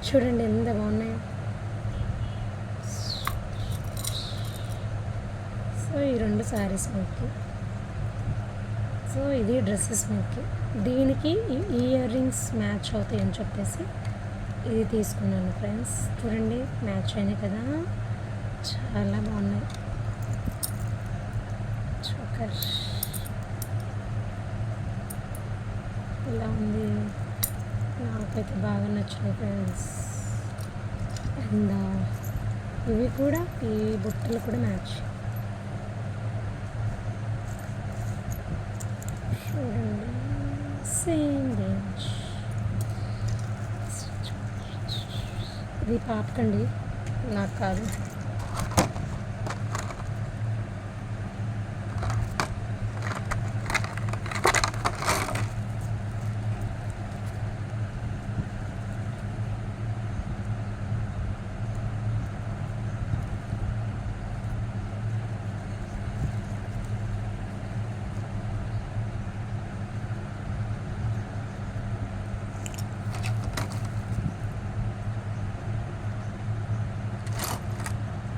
చూడండి ఎంత బాగున్నాయో. సో ఈ 2 శారీస్ మీకు. సో ఇది డ్రెస్సెస్ మీకు. దీనికి ఇయర్ రింగ్స్ మ్యాచ్ అవుతాయి అని చెప్పేసి ఇది తీసుకున్నాను ఫ్రెండ్స్. చూడండి మ్యాచ్ అయినాయి కదా, చాలా బాగున్నాయి. చోకర్ ఇలా ఉంది, నాకైతే బాగా నచ్చినాయి ఫ్రెండ్స్. అండ్ ఇవి కూడా, ఈ బుట్టలు కూడా మ్యాచ్. చూడండి సేమ్ రేంజ్. ఇది పాపకండి, నాకు కాదు.